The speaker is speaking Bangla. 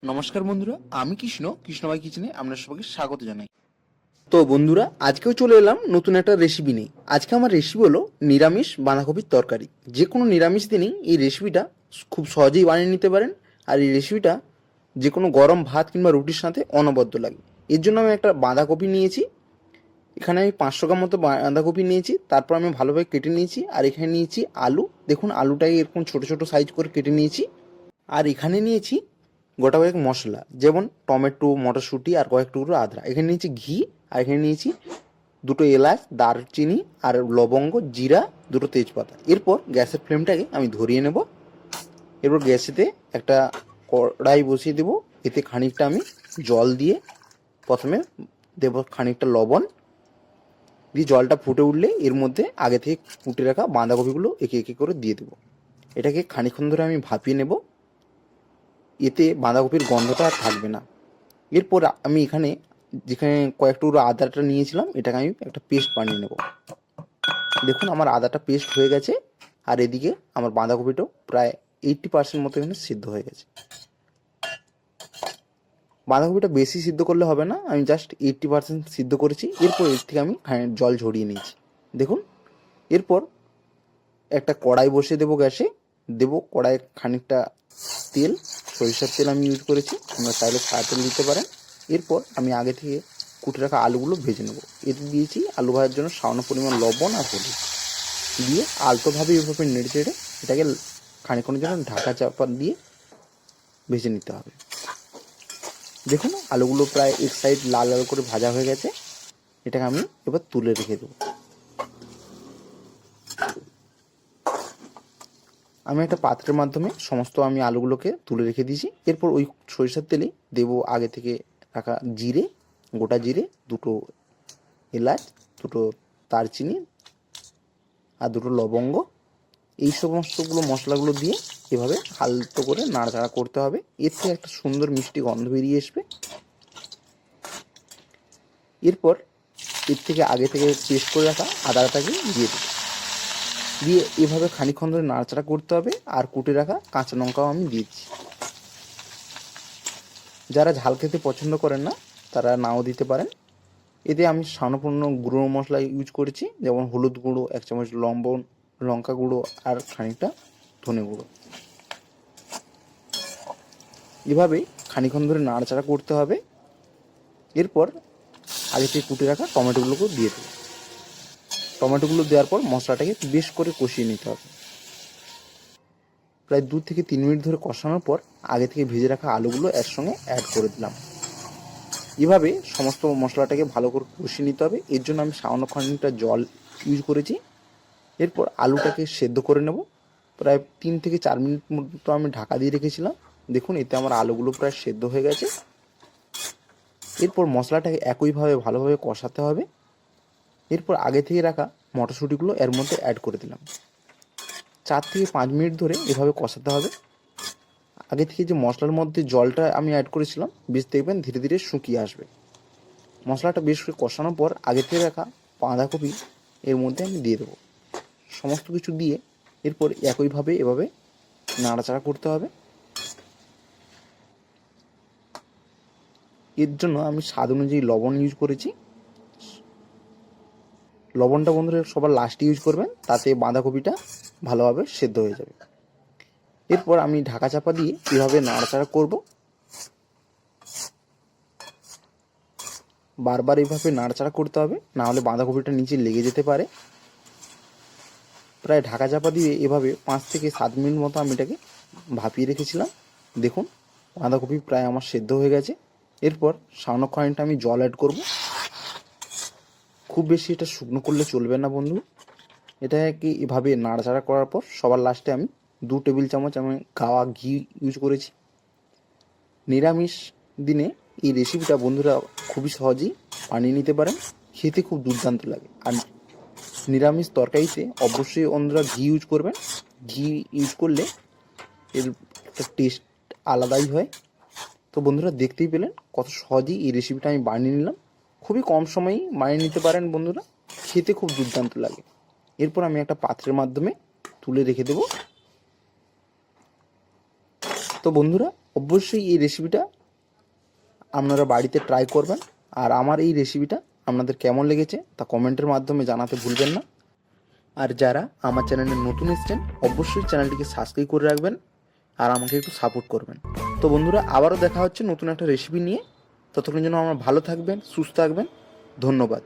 নমস্কার বন্ধুরা, আমি কৃষ্ণভাই কিচেনে আপনার সবাইকে স্বাগত জানাই। তো বন্ধুরা, আজকেও চলে এলাম নতুন একটা রেসিপি নিয়ে। আজকে আমার রেসিপি হলো নিরামিষ বাঁধাকপির তরকারি। যে কোনো নিরামিষ দিনেই এই রেসিপিটা খুব সহজেই বানিয়ে নিতে পারেন। আর এই রেসিপিটা যে কোনো গরম ভাত কিংবা রুটির সাথে অনবদ্য লাগে। এর জন্য আমি একটা বাঁধাকপি নিয়েছি। এখানে আমি 500 গ্রাম মতো বাঁধাকপি নিয়েছি। তারপর আমি ভালোভাবে কেটে নিয়েছি। আর এখানে নিয়েছি আলু। দেখুন আলুটাকে এরকম ছোটো ছোটো সাইজ করে কেটে নিয়েছি। আর এখানে নিয়েছি গোটা কয়েক মশলা, যেমন টমেটো, মটরশুঁটি আর কয়েক টুকরো আদা। এখানে নিয়েছি ঘি, আর এখানে নিয়েছি দুটো এলাচ, দারচিনি আর লবঙ্গ, জিরা, দুটো তেজপাতা। এরপর গ্যাসের ফ্লেমটাকে আমি ধরিয়ে নেব। এরপর গ্যাসেতে একটা কড়াই বসিয়ে দেবো। এতে খানিকটা আমি জল দিয়ে প্রথমে দেব খানিকটা লবণ দিয়ে, জলটা ফুটে উঠলে এর মধ্যে আগে থেকে কুটে রাখা বাঁধাকপিগুলো একে একে করে দিয়ে দেবো। এটাকে খানিকক্ষণ ধরে আমি ভাপিয়ে নেব। এতে বাঁধাকপির গন্ধটা আর থাকবে না। এরপর আমি এখানে যেখানে কয়েক টুকরো আদাটা নিয়েছিলাম, এটাকে আমি একটা পেস্ট বানিয়ে নেব। দেখুন আমার আদাটা পেস্ট হয়ে গেছে। আর এদিকে আমার বাঁধাকপিটাও প্রায় 80% মতো এখানে সিদ্ধ হয়ে গেছে। বাঁধাকপিটা বেশি সিদ্ধ করলে হবে না, আমি জাস্ট 80% সিদ্ধ করেছি। এরপর এর থেকে আমি জল ঝরিয়ে নিয়েছি। দেখুন, এরপর একটা কড়াই বসিয়ে দেবো গ্যাসে। দেবো কড়াইয়ে খানিকটা তেল, সরিষার তেল আমি ইউজ করেছি, আপনারা চাইলে সাদা তেল দিতে পারেন। এরপর আমি আগে থেকে কুটে রাখা আলুগুলো ভেজে নেবো। এতে দিয়েছি আলু ভাজার জন্য সামান্য পরিমাণ লবণ আর হলুদ দিয়ে আলতোভাবে এভাবে নেড়ে চেড়ে এটাকে খানিকক্ষণের জন্য ঢাকা চাপা দিয়ে ভেজে নিতে হবে। দেখুন আলুগুলো প্রায় এক সাইড লাল লাল করে ভাজা হয়ে গেছে। এটাকে আমি এবার তুলে রেখে দেবো। আমি একটা পাত্রের মাধ্যমে সমস্ত আমি আলুগুলোকে তুলে রেখে দিয়েছি। এরপর ওই সরিষার তেলে দেবো আগে থেকে রাখা জিরে, গোটা জিরে, দুটো এলাচ, দুটো দারচিনি আর দুটো লবঙ্গ। এই সমস্তগুলো মশলাগুলো দিয়ে এভাবে হালতো করে নাড়াচাড়া করতে হবে। এর থেকে একটা সুন্দর মিষ্টি গন্ধ বেরিয়ে আসবে। এরপর এর থেকে আগে থেকে পেস্ট করে রাখা আদাটাকে দিয়ে দেবো। দিয়ে এভাবে খানিকক্ষণ ধরে নাড়াচাড়া করতে হবে। আর কুটে রাখা কাঁচা লঙ্কাও আমি দিয়েছি। যারা ঝাল খেতে পছন্দ করেন না তারা নাও দিতে পারেন। এতে আমি সামান্য গুঁড়ো মশলা ইউজ করেছি, যেমন হলুদ গুঁড়ো 1 চামচ, লবণ, লঙ্কা গুঁড়ো আর খানিকটা ধনে গুঁড়ো। এভাবে খানিকক্ষণ ধরে নাড়াচাড়া করতে হবে। এরপর আগে থেকে কুটে রাখা টমেটোগুলোকেও দিয়ে দেবো। টমেটোগুলো দেওয়ার পর মশলাটাকে বেশ করে কষিয়ে নিতে হবে। প্রায় 2 থেকে 3 মিনিট ধরে কষানোর পর আগে থেকে ভেজে রাখা আলুগুলো এর সঙ্গে অ্যাড করে দিলাম। এভাবে সমস্ত মশলাটাকে ভালো করে কষিয়ে নিতে হবে। এর জন্য আমি সামান্য খানিকটা জল ইউজ করেছি। এরপর আলুটাকে সেদ্ধ করে নেব। প্রায় 3 থেকে 4 মিনিট মতো আমি ঢাকা দিয়ে রেখেছিলাম। দেখুন এতে আমার আলুগুলো প্রায় সেদ্ধ হয়ে গেছে। এরপর মশলাটাকে একইভাবে ভালোভাবে কষাতে হবে। এরপর আগে থেকে রাখা মটরশুঁটিগুলো এর মধ্যে অ্যাড করে দিলাম। 4 থেকে 5 মিনিট ধরে এভাবে কষাতে হবে। আগে থেকে যে মশলার মধ্যে জলটা আমি অ্যাড করেছিলাম, বেশ দেখবেন ধীরে ধীরে শুকিয়ে আসবে। মশলাটা বেশ করে কষানোর পর আগে থেকে রাখা বাঁধাকপি এর মধ্যে আমি দিয়ে দেবো। সমস্ত কিছু দিয়ে এরপর একইভাবে এভাবে নাড়াচাড়া করতে হবে। এর জন্য আমি স্বাদ অনুযায়ী লবণ ইউজ করেছি। লবণটা বন্ধুরা সবার লাস্টে ইউজ করবেন, তাতে বাঁধাকপিটা ভালোভাবে সেদ্ধ হয়ে যাবে। এরপর আমি ঢাকা চাপা দিয়ে এভাবে নাড়াচাড়া করব। বারবার এইভাবে নাড়াচাড়া করতে হবে, না হলে বাঁধাকপিটা নিচে লেগে যেতে পারে। প্রায় ঢাকা চাপা দিয়ে এভাবে 5 থেকে 7 মিনিট মতো আমি এটাকে ভাপিয়ে রেখেছিলাম। দেখুন বাঁধাকপি প্রায় আমার সেদ্ধ হয়ে গেছে। এরপর সামান্য খানিকটা আমি জল অ্যাড করব। খুব বেশি এটা শুকনো করলে চলবে না বন্ধু। এটাকে এভাবে নাড়াচাড়া করার পর সবার লাস্টে আমি 2 টেবিল চামচ আমি গাওয়া ঘি ইউজ করেছি। নিরামিষ দিনে এই রেসিপিটা বন্ধুরা খুবই সহজেই বানিয়ে নিতে পারেন। খেতে খুব দুর্দান্ত লাগে। আর নিরামিষ তরকারিতে অবশ্যই বন্ধুরা ঘি ইউজ করবেন। ঘি ইউজ করলে এর একটা টেস্ট আলাদাই হয়। তো বন্ধুরা দেখতেই পেলেন কত সহজেই এই রেসিপিটা আমি বানিয়ে নিলাম। খুবই কম সময়েই বানিয়ে নিতে পারেন বন্ধুরা, খেতে খুব দুর্দান্ত লাগে। এরপর আমি একটা পাত্রের মাধ্যমে তুলে রেখে দেব। তো বন্ধুরা, অবশ্যই এই রেসিপিটা আপনারা বাড়িতে ট্রাই করবেন। আর আমার এই রেসিপিটা আপনাদের কেমন লেগেছে তা কমেন্টের মাধ্যমে জানাতে ভুলবেন না। আর যারা আমার চ্যানেলে নতুন এসেছেন অবশ্যই চ্যানেলটিকে সাবস্ক্রাইব করে রাখবেন আর আমাকে একটু সাপোর্ট করবেন। তো বন্ধুরা, আবারও দেখা হচ্ছে নতুন একটা রেসিপি নিয়ে। ততক্ষণ জন্য আমরা ভালো থাকবেন, সুস্থ থাকবেন। ধন্যবাদ।